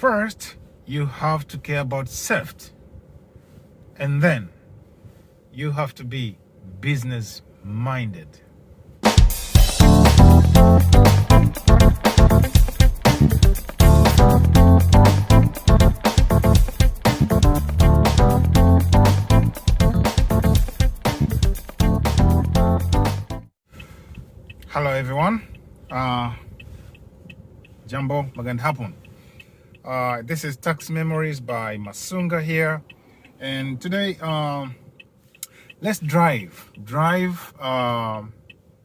First, you have to care about safety, and then you have to be business minded. Hello everyone, Jambo magand hapon. This is Taxi Memories by Masunga here, and today let's drive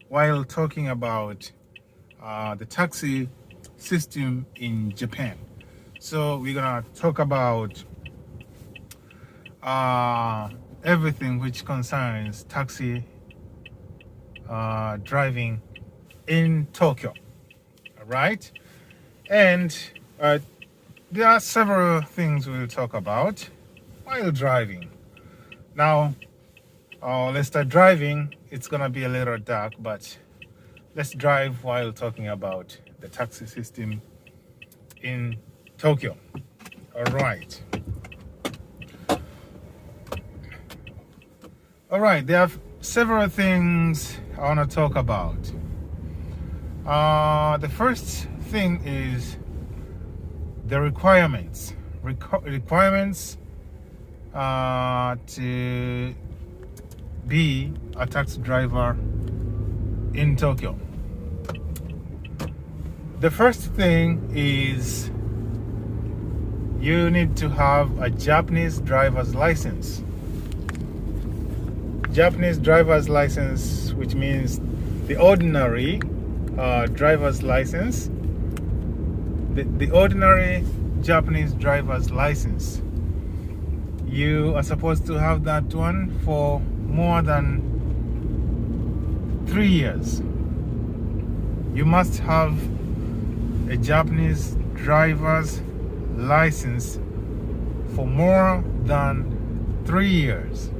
while talking about the taxi system in Japan. So we're gonna talk about everything which concerns taxi driving in Tokyo. All right, and there are several things we'll talk about while driving. Now, let's start driving. It's gonna be a little dark, but let's drive while talking about the taxi system in Tokyo. All right. All right, there are several things I want to talk about. The first thing is the requirements. Requirements to be a taxi driver in Tokyo. The first thing is you need to have a Japanese driver's license. Japanese driver's license, which means the ordinary driver's license. The ordinary Japanese driver's license. You are supposed to have that one for more than 3 years. You must have a Japanese driver's license for more than 3 years.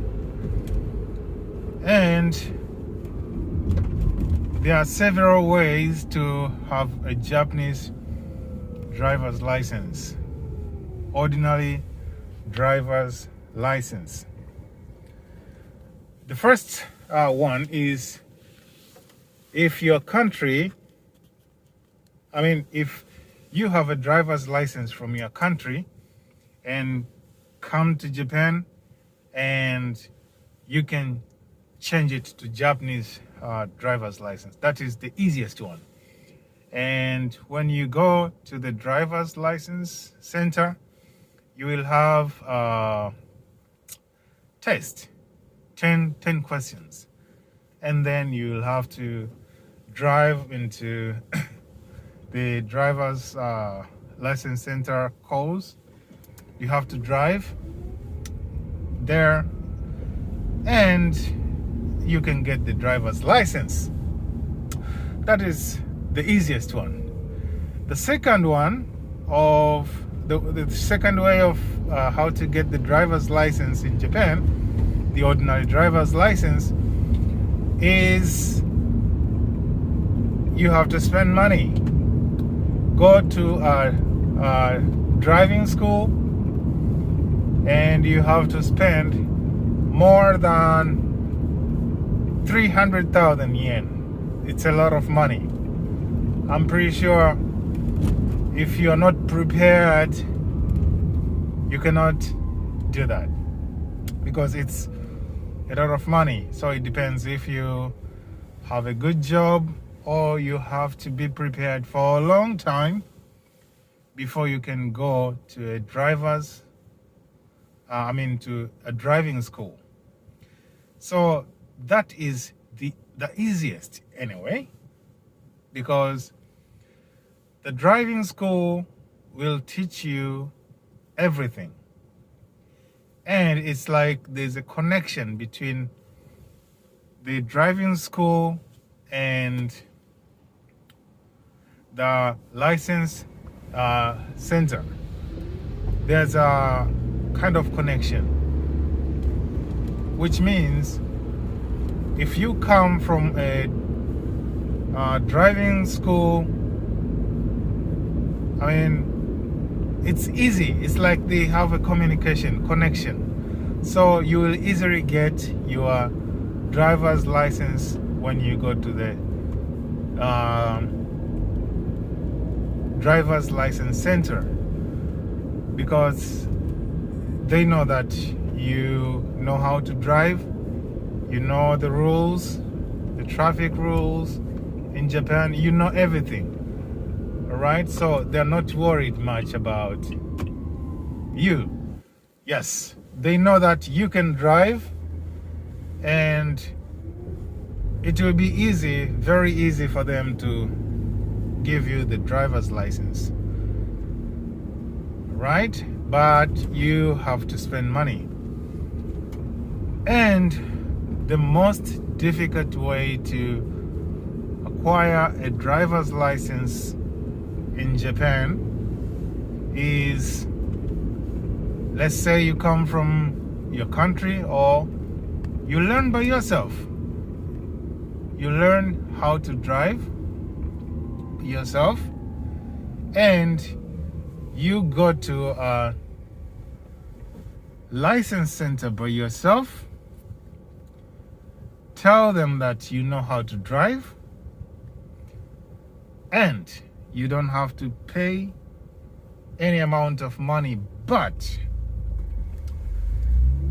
And there are several ways to have a Japanese driver's license. Ordinary driver's license. The first one is if your country, if you have a driver's license from your country and come to Japan, and you can change it to Japanese driver's license. That is the easiest one. And when you go to the driver's license center, you will have a test, 10 questions. And then you will have to drive into the driver's license center calls. You have to drive there, and you can get the driver's license. That is the easiest one. The second one of the second way of how to get the driver's license in Japan, the ordinary driver's license, is you have to spend money. Go to a driving school, and you have to spend more than 300,000 yen. It's a lot of money. I'm pretty sure if you're not prepared, you cannot do that because it's a lot of money. So it depends if you have a good job, or you have to be prepared for a long time before you can go to a driving school. So that is the easiest anyway, because the driving school will teach you everything. And it's like there's a connection between the driving school and the license center. There's a kind of connection, which means if you come from a driving school, it's easy. It's like they have a communication connection. So you will easily get your driver's license when you go to the driver's license center, because they know that you know how to drive, you know the rules, the traffic rules in Japan, you know everything. All right, so they're not worried much about you. Yes, they know that you can drive, and it will be easy, very easy for them to give you the driver's license, right? But you have to spend money. And the most difficult way to acquire a driver's license in Japan is, let's say you come from your country, or you learn by yourself. You learn how to drive yourself, and you go to a license center by yourself, tell them that you know how to drive, and you don't have to pay any amount of money, but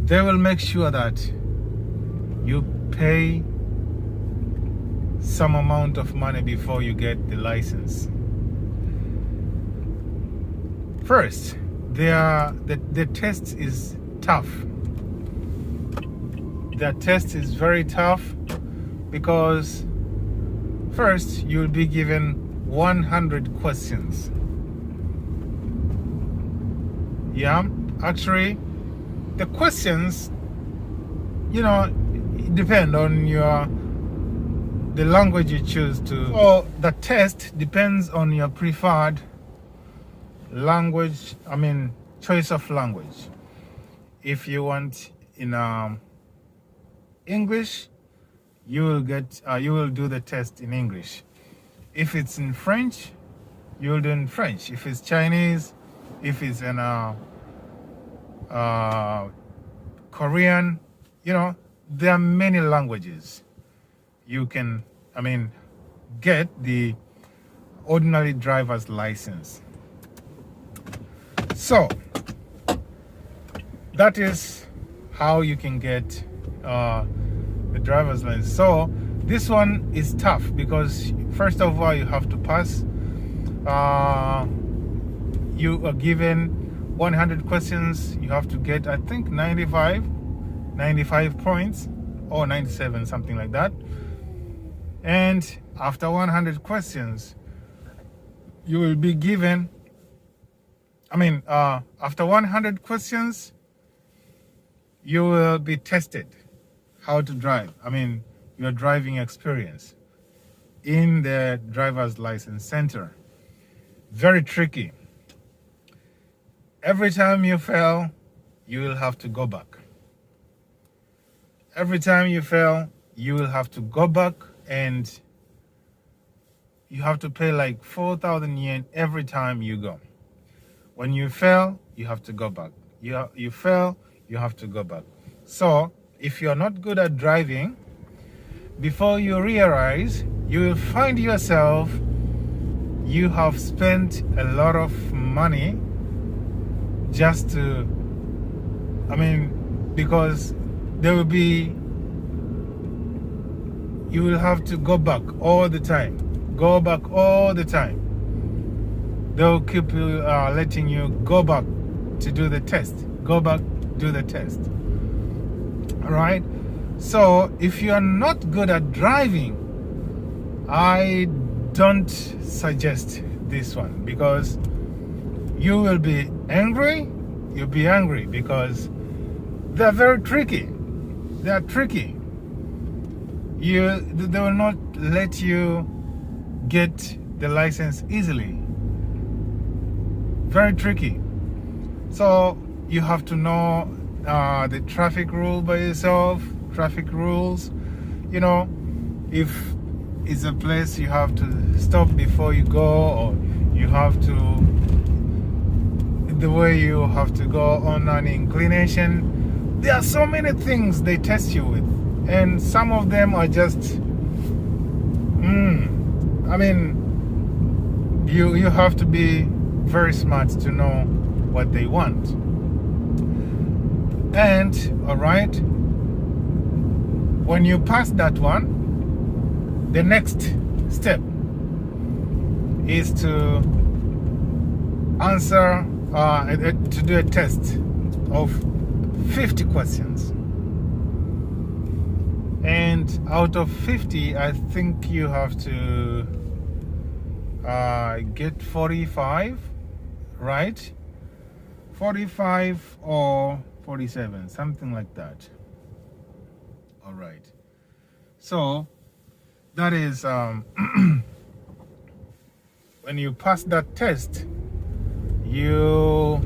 they will make sure that you pay some amount of money before you get the license. First, the test is tough. The test is very tough because first you'll be given 100 questions. Yeah, actually, the questions, depend on the language you choose to. So the test depends on your preferred language, choice of language. If you want in English, you will do the test in English. If it's in French, you will do in French. If it's Chinese, if it's in Korean, there are many languages. You can, get the ordinary driver's license. So that is how you can get the driver's license. So this one is tough because first of all you have to pass. You are given 100 questions. You have to get, I think, 95 points or 97, something like that. And after 100 questions, you will be given, after 100 questions, you will be tested how to drive. Your driving experience in the driver's license center. Very tricky. Every time you fail, you will have to go back. Every time you fail, you will have to go back, and you have to pay like 4,000 yen every time you go. When you fail, you have to go back. You fail, you have to go back. So if you're not good at driving, before you realize, you will find yourself, you have spent a lot of money just to, because there will be, you will have to go back all the time. Go back all the time. They'll keep letting you go back to do the test. Go back, do the test. All right? So if you are not good at driving, I don't suggest this one, because you will be angry. You'll be angry because they're very tricky. They are tricky. They will not let you get the license easily. Very tricky. So you have to know the traffic rule by yourself. Traffic rules, if it's a place you have to stop before you go, or you have to the way you have to go on an inclination. There are so many things they test you with, and some of them are just I mean, you have to be very smart to know what they want. And all right, when you pass that one, the next step is to answer to do a test of 50 questions. And out of 50, I think you have to get 45, right? 45 or 47, something like that. All right. So that is when you pass that test, you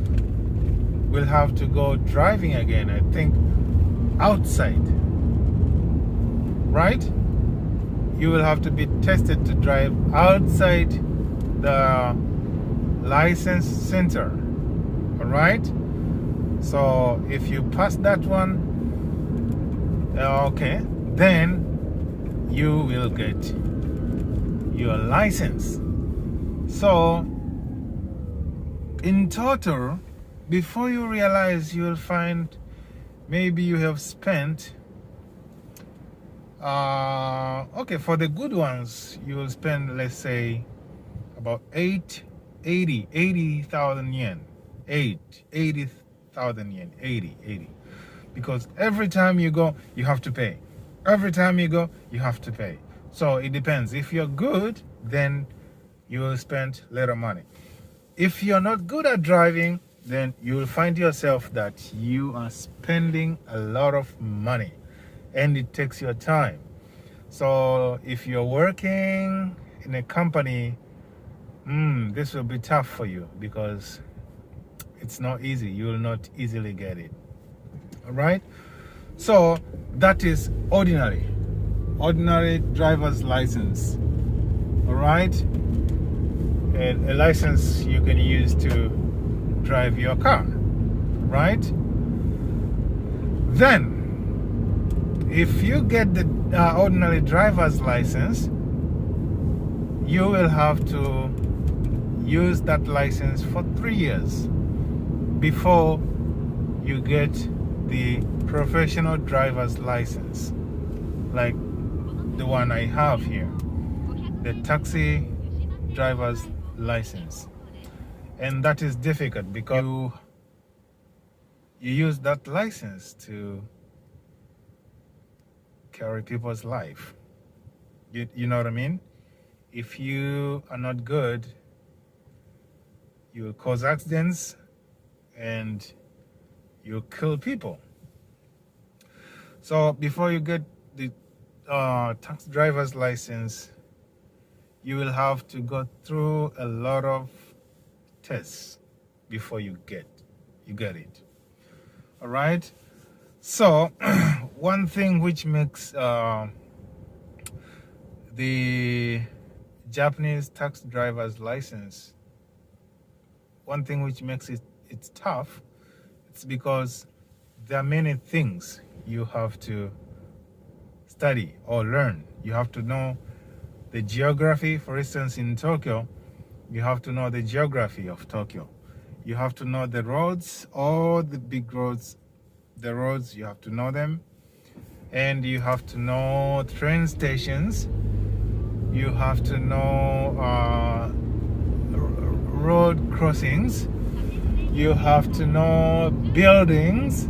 will have to go driving again, I think, outside. Right? You will have to be tested to drive outside the license center. All right? So if you pass that one, okay, then you will get your license. So in total, before you realize, you will find maybe you have spent okay, for the good ones, you will spend, let's say, about 80,000 yen. 80,000 yen. 80. Because every time you go, you have to pay. Every time you go, you have to pay. So it depends. If you're good, then you will spend little money. If you're not good at driving, then you will find yourself that you are spending a lot of money. And it takes your time. So if you're working in a company, this will be tough for you because it's not easy. You will not easily get it. All right? So that is ordinary driver's license. All right? And a license you can use to drive your car. Right? Then, if you get the ordinary driver's license, you will have to use that license for 3 years before you get the professional driver's license, like the one I have here, the taxi driver's license. And that is difficult because you use that license to carry people's life. You know what I mean? If you are not good, you will cause accidents and you'll kill people. So before you get the taxi driver's license, you will have to go through a lot of tests before you get it. All right? So one thing which makes the Japanese taxi driver's license, one thing which makes it's tough, it's because there are many things you have to study or learn. You have to know the geography. For instance, in Tokyo, you have to know the geography of Tokyo. You have to know the roads, all the big roads. The roads, you have to know them. And you have to know train stations. You have to know road crossings. You have to know buildings.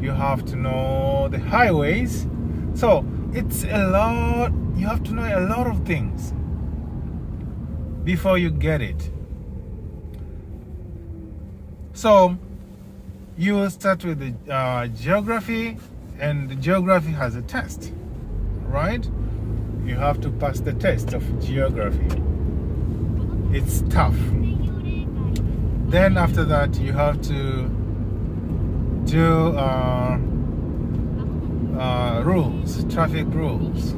You have to know the highways. So it's a lot. You have to know a lot of things before you get it. So you will start with the geography, and the geography has a test, right? You have to pass the test of geography. It's tough. Then after that, you have to do rules, traffic rules,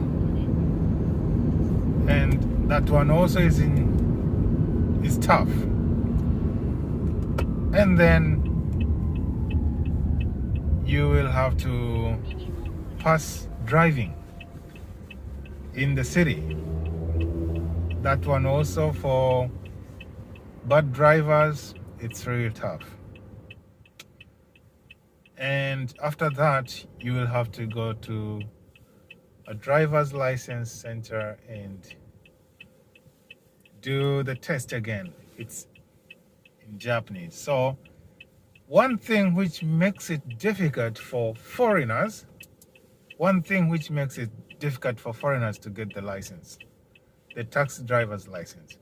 and that one also is tough. And then you will have to pass driving in the city. That one also, for bad drivers, it's really tough. And after that, you will have to go to a driver's license center and do the test again. It's in Japanese. So one thing which makes it difficult for foreigners, to get the license, the taxi driver's license,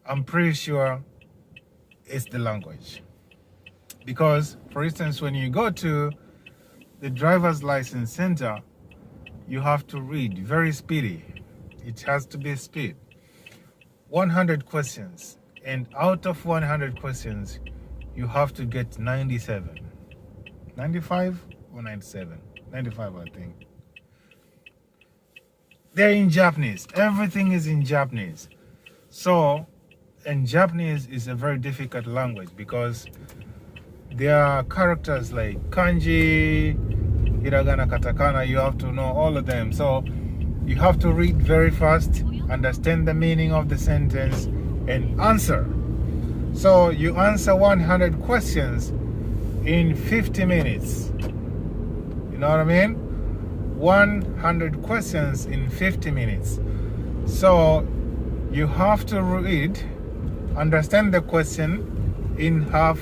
I'm pretty sure it's the language. Because, for instance, when you go to the driver's license center, you have to read very speedy. It has to be speed. 100 questions. And out of 100 questions, you have to get 97. 95 or 97? 95, I think. They're in Japanese. Everything is in Japanese. So, and Japanese is a very difficult language because there are characters like kanji, hiragana, katakana. You have to know all of them. So you have to read very fast, understand the meaning of the sentence, and answer. So you answer 100 questions in 50 minutes. You know what I mean? 100 questions in 50 minutes. So you have to read, understand the question in half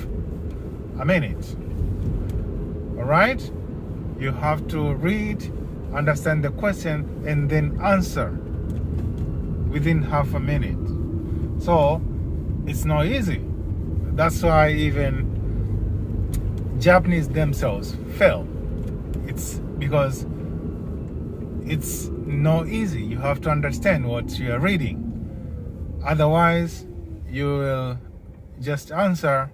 a minute. All right? You have to read, understand the question, and then answer within half a minute. So it's not easy. That's why even Japanese themselves fail. It's because it's not easy. You have to understand what you are reading. Otherwise, you will just answer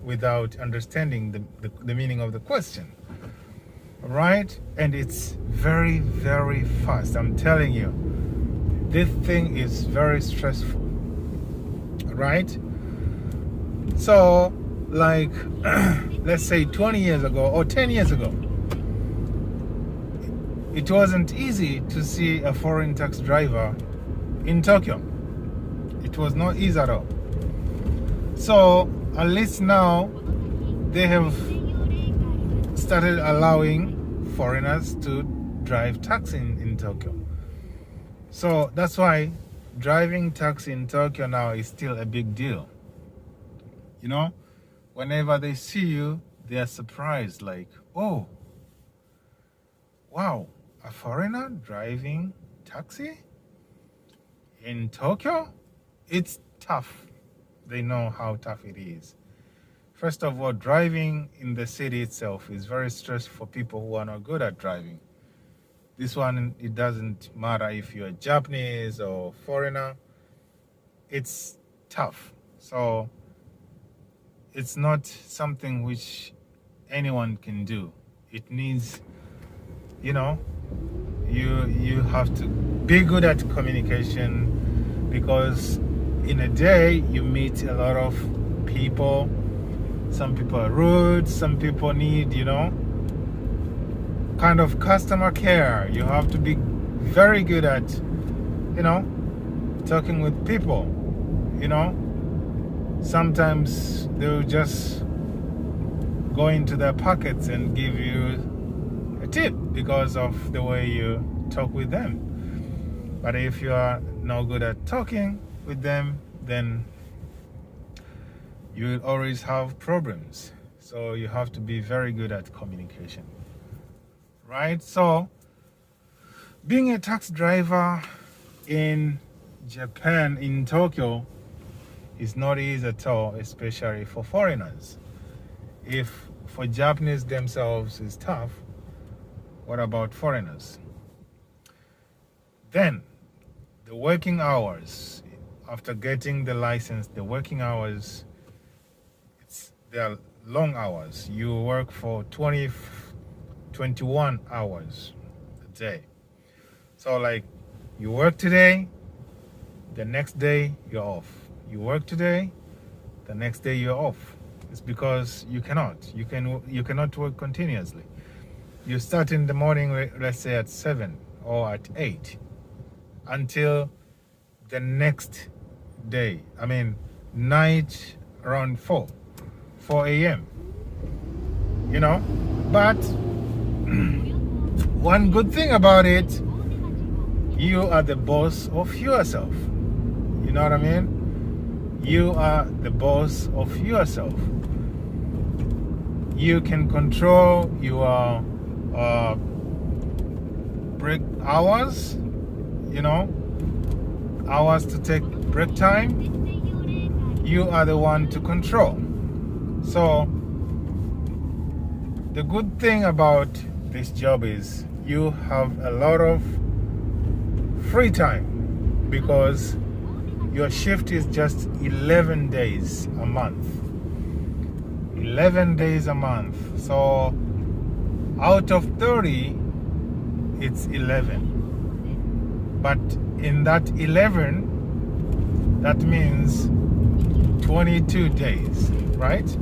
without understanding the meaning of the question. Right? And it's very, very fast. I'm telling you, this thing is very stressful. Right? So, like, let's say 20 years ago or 10 years ago, it wasn't easy to see a foreign taxi driver in Tokyo. It was not easy at all. So, at least now, they have started allowing foreigners to drive taxi in Tokyo. So that's why driving taxi in Tokyo now is still a big deal. You know, whenever they see you, they are surprised, like, oh, wow, a foreigner driving taxi in Tokyo? It's tough. They know how tough it is. First of all, driving in the city itself is very stressful for people who are not good at driving. This one, it doesn't matter if you're Japanese or foreigner. It's tough. So it's not something which anyone can do. It needs, you know, you have to be good at communication, because in a day you meet a lot of people. Some people are rude, some people need, you know, kind of customer care. You have to be very good at, you know, talking with people, you know. Sometimes they'll just go into their pockets and give you a tip because of the way you talk with them. But if you are not good at talking with them, then you will always have problems. So you have to be very good at communication. Right? So being a taxi driver in Japan, in Tokyo, is not easy at all, especially for foreigners. If for Japanese themselves is tough, what about foreigners? Then the working hours, after getting the license, the working hours, they are long hours. You work for 21 hours a day. So like, you work today, the next day you're off. You work today, the next day you're off. It's because you cannot work continuously. You start in the morning, let's say at 7 or at 8, until the next day. I mean, night around 4 a.m. You know, but one good thing about it, you are the boss of yourself. You know what I mean? You are the boss of yourself. You can control your break hours, you know, hours to take break time. You are the one to control. So the good thing about this job is you have a lot of free time, because your shift is just 11 days a month. 11 days a month. So out of 30, it's 11. But in that 11, that means 22 days, right?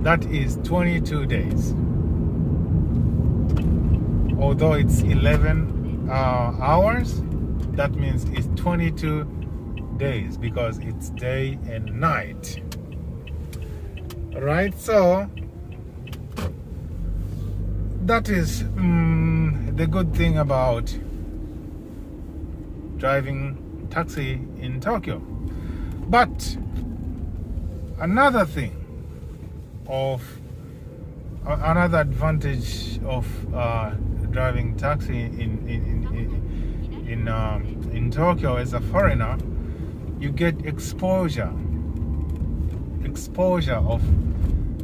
That is 22 days. Although it's 11 hours, that means it's 22 days, because it's day and night. Right? So that is the good thing about driving taxi in Tokyo. But another advantage of driving taxi in Tokyo as a foreigner, you get exposure of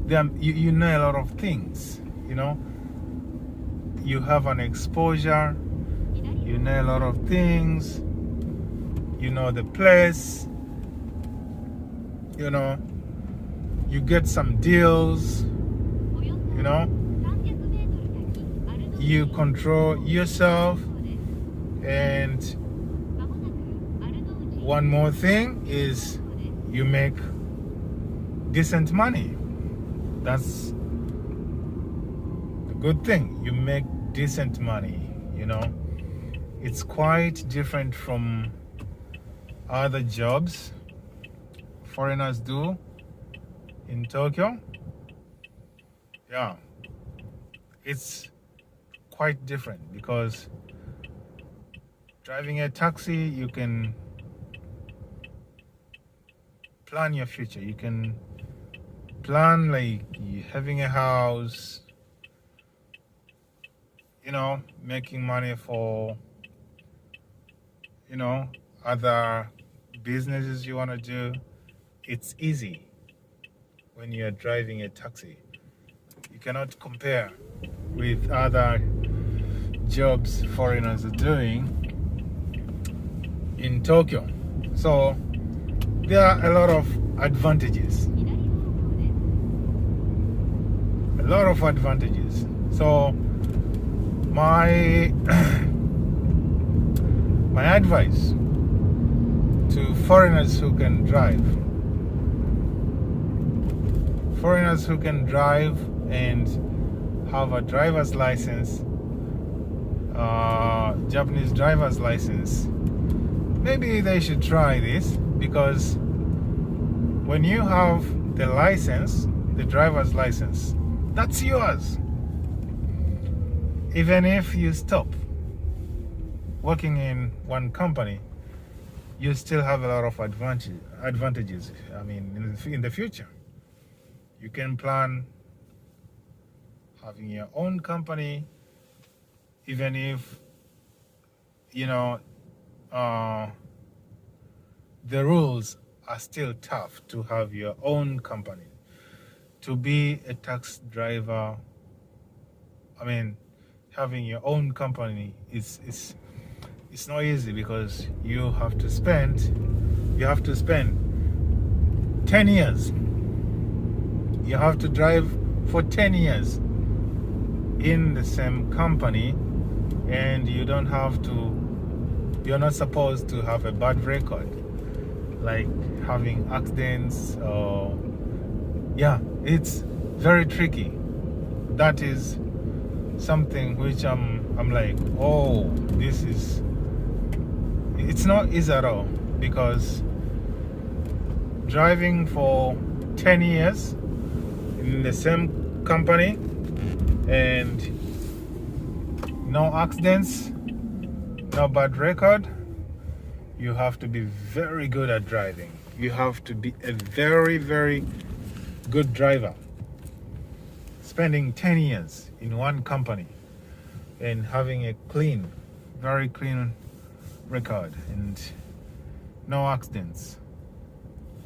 them. You know a lot of things, you know. You have an exposure, you know a lot of things, you know the place, you know, you get some deals, you know, you control yourself. And one more thing is you make decent money. That's the good thing. You make decent money, you know. It's quite different from other jobs foreigners do in Tokyo. Yeah, it's quite different, because driving a taxi, you can plan your future. You can plan like having a house, you know, making money for, you know, other businesses you want to do. It's easy when you're driving a taxi. You cannot compare with other jobs foreigners are doing in Tokyo. So there are a lot of advantages. A lot of advantages. So my my advice to foreigners who can drive and have a driver's license, Japanese driver's license, maybe they should try this, because when you have the license, the driver's license, that's yours. Even if you stop working in one company, you still have a lot of advantages. I mean, in the future, you can plan having your own company, even if, you know, the rules are still tough to have your own company. To be a taxi driver, I mean, having your own company is not easy, because you have to spend 10 years. You have to drive for 10 years in the same company, and you're not supposed to have a bad record, like having accidents. Yeah, it's very tricky. That is something which I'm like, oh, it's not easy at all, because driving for 10 years in the same company and no accidents, no bad record, you have to be very good at driving. You have to be a very, very good driver. Spending 10 years in one company and having a clean, very clean record and no accidents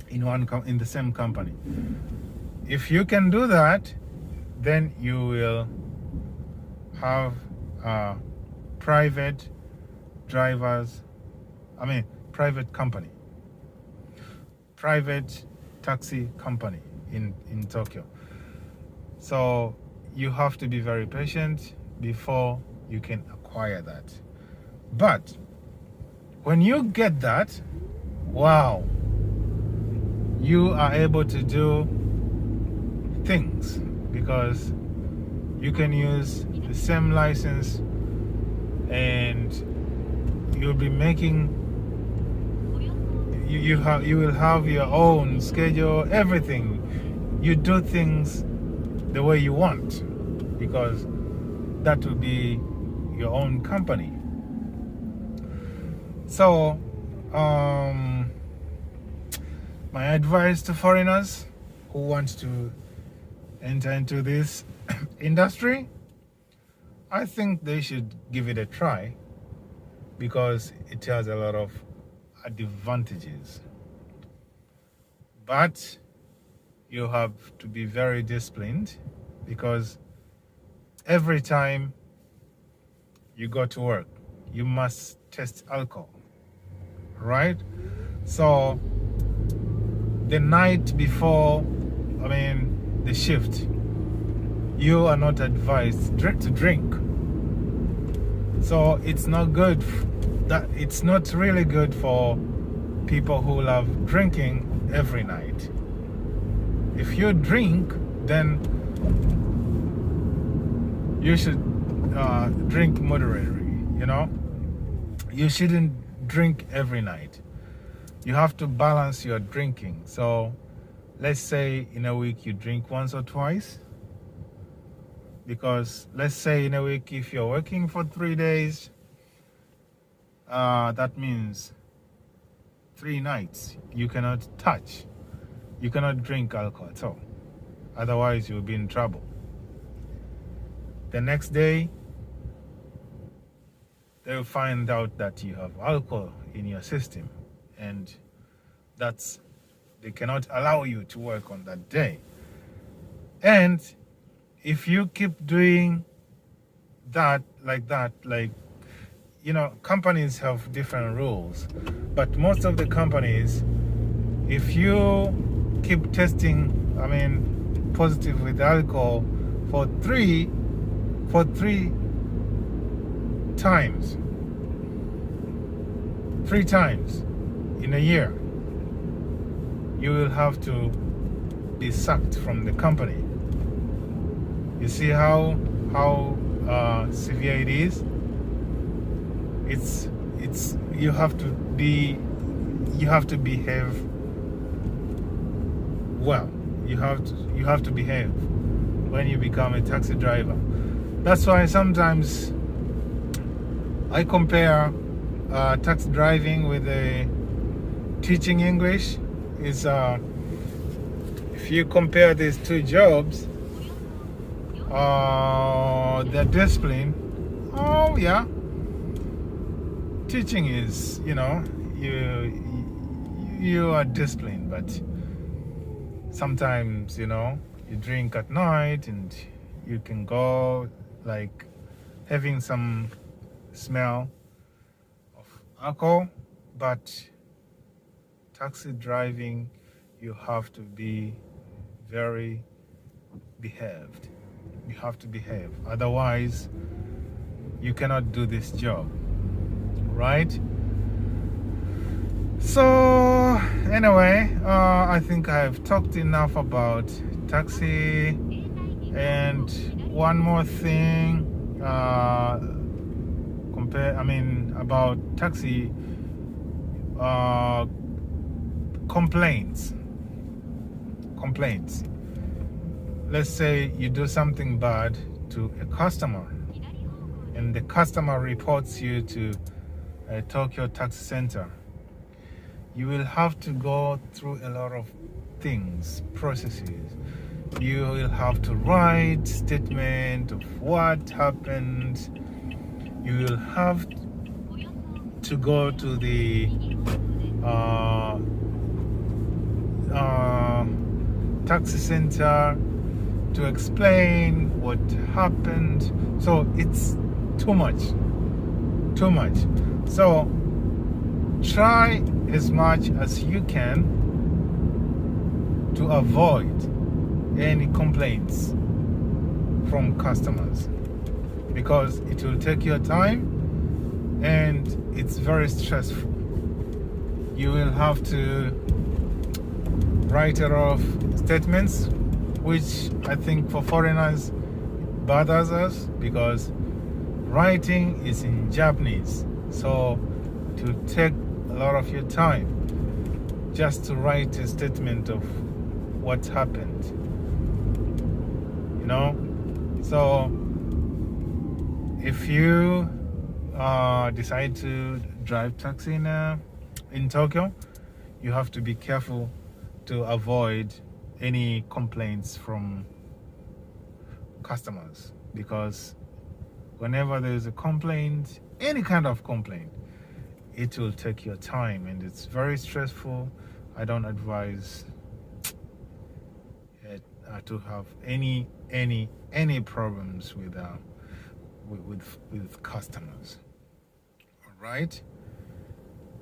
in the same company. If you can do that, then you will have private drivers, private company, private taxi company in Tokyo. So you have to be very patient before you can acquire that. But when you get that, wow, you are able to do things, because you can use the same license and you'll be making, you will have your own schedule, everything. You do things the way you want, because that will be your own company. So my advice to foreigners who want to enter into this industry, I think they should give it a try, because it has a lot of advantages. But you have to be very disciplined, because every time you go to work, you must test alcohol, right? So the night before, the shift, you are not advised to drink. So it's not good. It's not really good for people who love drinking every night. If you drink, then you should drink moderately, You shouldn't drink every night. You have to balance your drinking. So let's say in a week you drink once or twice. Because let's say in a week, if you're working for 3 days, that means 3 nights you cannot touch. You cannot drink alcohol at all. Otherwise, you'll be in trouble. The next day, they'll find out that you have alcohol in your system, and they cannot allow you to work on that day. And if you keep doing that, companies have different rules, but most of the companies, if you keep testing, positive with alcohol for three times in a year, you will have to be sacked from the company. You see how severe it is? It's you have to behave well. You have to behave when you become a taxi driver. That's why sometimes I compare taxi driving with teaching English. If you compare these two jobs, the discipline, teaching is, you are disciplined, but sometimes, you drink at night and you can go having some smell of alcohol. But taxi driving, you have to be very behaved. You have to behave, otherwise you cannot do this job, right? So anyway, I think I've talked enough about taxi. And one more thing, about taxi complaints. Let's say you do something bad to a customer, and the customer reports you to Tokyo Taxi Center. You will have to go through a lot of processes. You will have to write statement of what happened. You will have to go to the taxi center to explain what happened. So it's too much. So try as much as you can to avoid any complaints from customers, because it will take your time and it's very stressful. You will have to write a lot of statements, which I think for foreigners bothers us, because writing is in Japanese, so it will take a lot of your time just to write a statement of what happened. So if you decide to drive taxi in Tokyo, you have to be careful to avoid any complaints from customers, because whenever there is a complaint, any kind of complaint, it will take your time and it's very stressful. I don't advise to have any problems with customers. All right,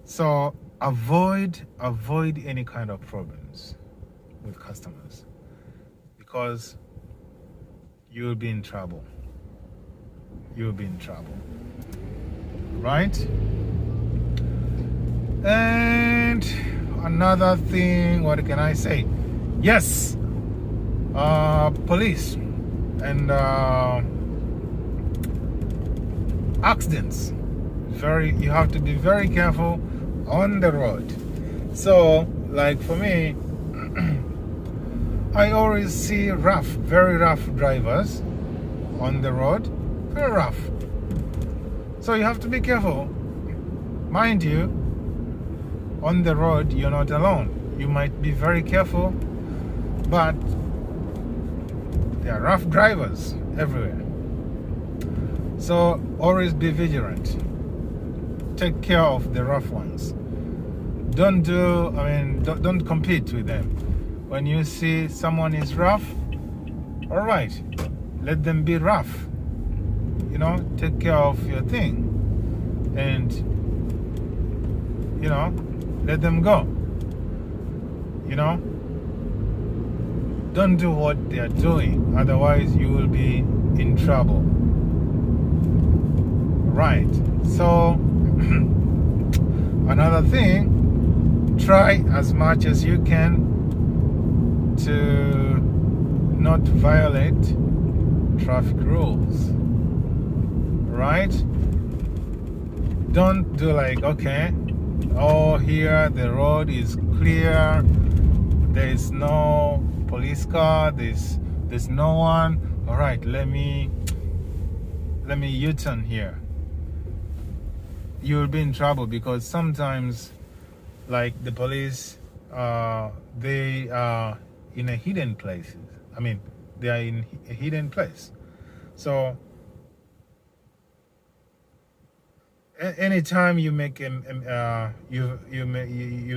so avoid any kind of problems with customers, because you'll be in trouble. Right? And another thing, what can I say? Yes, police and accidents. You have to be very careful on the road. So, like for me, I always see very rough drivers on the road. Very rough. So you have to be careful. Mind you, on the road you're not alone. You might be very careful, but there are rough drivers everywhere. So always be vigilant. Take care of the rough ones. Don't compete with them. When you see someone is rough, all right, let them be rough. Take care of your thing and let them go. Don't do what they are doing, otherwise you will be in trouble. Right. So another thing, try as much as you can to not violate traffic rules. Right? Don't do like, okay, here the road is clear, there is no police car, there's no one, all right, let me U-turn here. You'll be in trouble, because sometimes, like, the police, they are in a hidden places. They are in a hidden place. So anytime you make you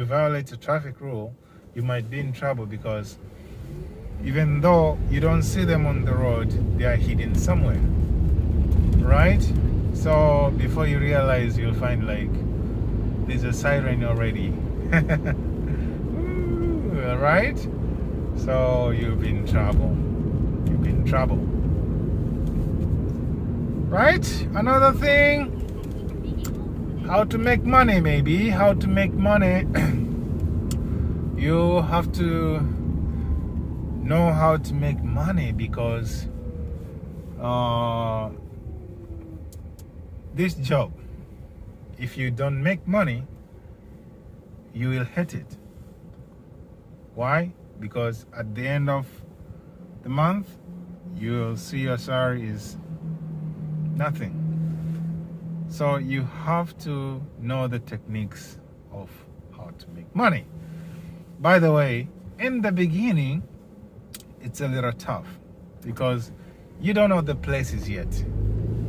violate a traffic rule, you might be in trouble, because even though you don't see them on the road, they are hidden somewhere, right? So before you realize, you'll find like there's a siren already. Ooh, right? So you'll be in trouble. Right? Another thing, how to make money, maybe. How to make money you have to know how to make money, because this job, if you don't make money, you will hate it. Why? Because at the end of the month, you'll see your salary is nothing. So you have to know the techniques of how to make money. By the way, in the beginning, it's a little tough because you don't know the places yet.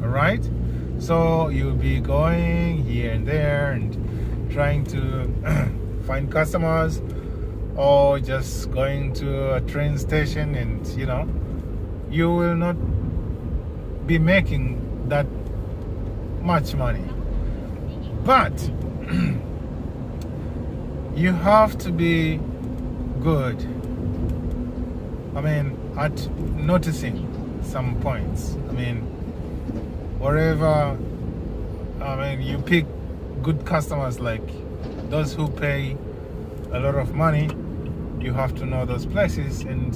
All right? So you'll be going here and there and trying to find customers, or just going to a train station, and you will not be making that much money. But you have to be good, at noticing some points. Wherever you pick good customers, like those who pay a lot of money, you have to know those places, and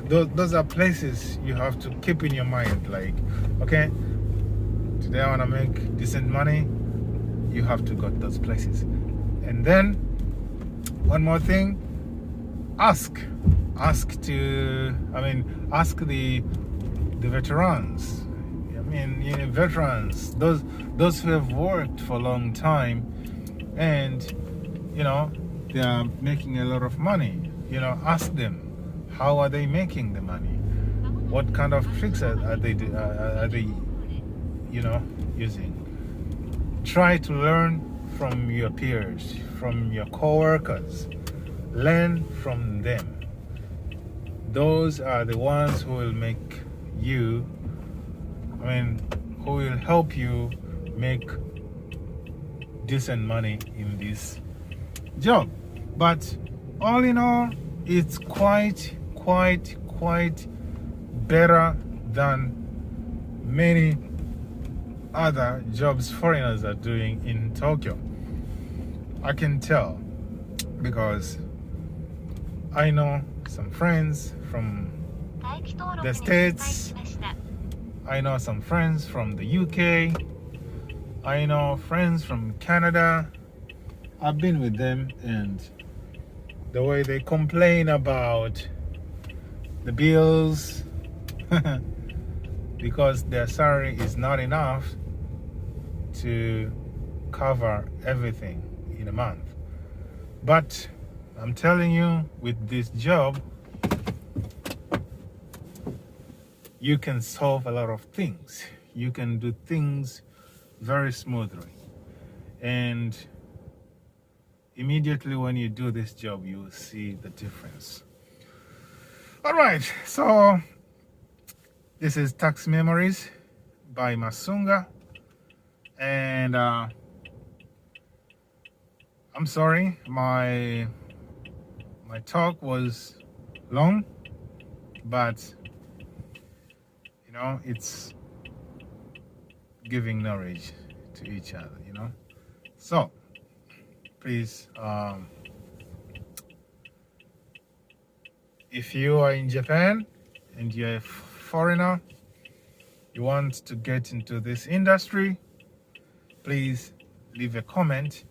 those are places you have to keep in your mind. Like, okay, today I want to make decent money. You have to go to those places. And then one more thing, ask the veterans. Veterans, those who have worked for a long time, and they are making a lot of money. Ask them, how are they making the money? What kind of tricks are they using? Try to learn from your peers, from your co-workers. Learn from them. Those are the ones who will make you, who will help you make decent money in this job. But all in all, it's quite better than many other jobs foreigners are doing in Tokyo. I can tell, because I know some friends from the States. I know some friends from the UK. I know friends from Canada. I've been with them, and the way they complain about the bills because their salary is not enough to cover everything in a month. But I'm telling you, with this job, you can solve a lot of things. You can do things very smoothly. And immediately when you do this job, you will see the difference. All right, so this is Taxi Memories by Masunga. And I'm sorry, my talk was long, but it's giving knowledge to each other, So please, if you are in Japan and you're a foreigner, you want to get into this industry, please leave a comment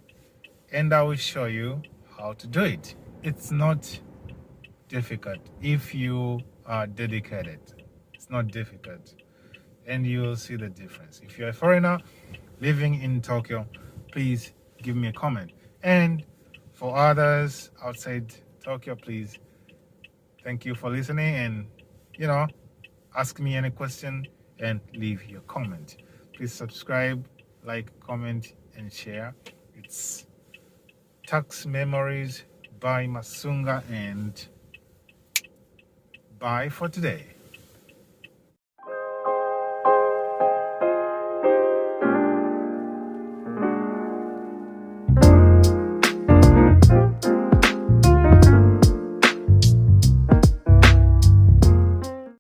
and I will show you how to do it. It's not difficult if you are dedicated. It's not difficult, and you will see the difference. If you're a foreigner living in Tokyo, please give me a comment. And for others outside Tokyo, please, thank you for listening, and ask me any question and leave your comment. Please subscribe, like, comment, and share. It's Taxi Memories by Masunga, and bye for today.